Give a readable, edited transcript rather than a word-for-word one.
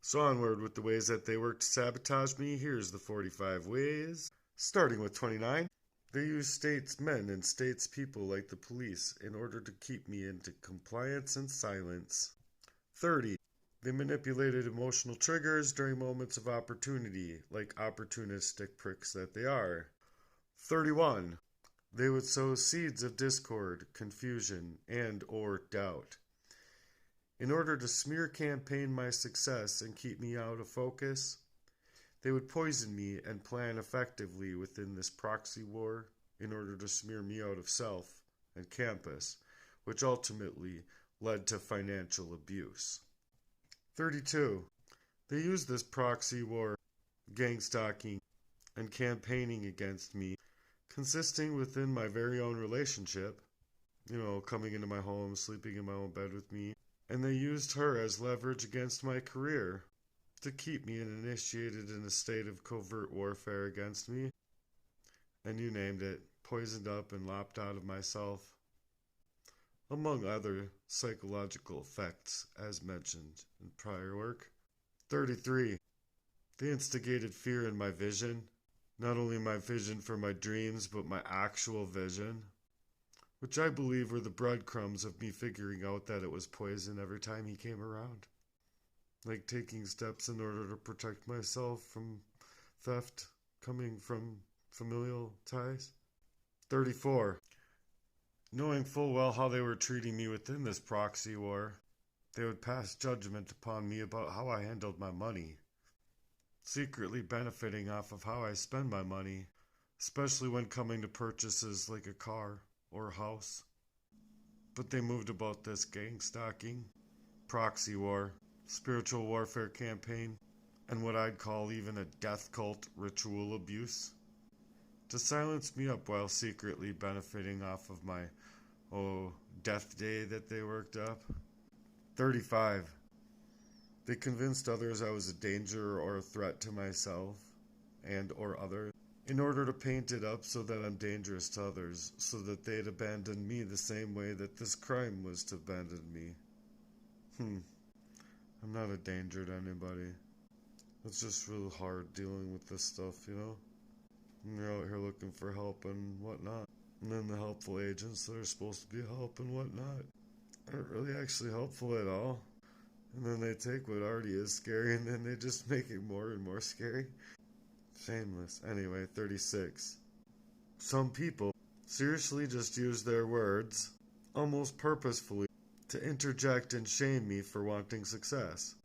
So onward with the ways that they work to sabotage me. Here's the 45 ways. Starting with 29. They use statesmen and statespeople like the police in order to keep me into compliance and silence. 30. They manipulated emotional triggers during moments of opportunity, like opportunistic pricks that they are. 31. They would sow seeds of discord, confusion, and or doubt. In order to smear campaign my success and keep me out of focus, they would poison me and plan effectively within this proxy war in order to smear me out of self and campus, which ultimately led to financial abuse. 32. They used this proxy war, gang stalking, and campaigning against me, consisting within my very own relationship, coming into my home, sleeping in my own bed with me, and they used her as leverage against my career to keep me initiated in a state of covert warfare against me, and you named it, poisoned up and lopped out of myself, among other psychological effects as mentioned in prior work. 33. They instigated fear in my vision, not only my vision for my dreams, but my actual vision, which I believe were the breadcrumbs of me figuring out that it was poison every time he came around. Like taking steps in order to protect myself from theft coming from familial ties. 34. Knowing full well how they were treating me within this proxy war, they would pass judgment upon me about how I handled my money, secretly benefiting off of how I spend my money, especially when coming to purchases like a car or a house. But they moved about this gang stalking, proxy war, spiritual warfare campaign, and what I'd call even a death cult ritual abuse, to silence me up while secretly benefiting off of my, death day that they worked up. 35. They convinced others I was a danger or a threat to myself and or others in order to paint it up so that I'm dangerous to others, so that they'd abandon me the same way that this crime was to abandon me. I'm not a danger to anybody. It's just real hard dealing with this stuff, And you're out here looking for help and whatnot. And then the helpful agents that are supposed to be help and whatnot aren't really actually helpful at all. And then they take what already is scary and then they just make it more and more scary. Shameless. Anyway, 36. Some people seriously just use their words, almost purposefully, to interject and shame me for wanting success.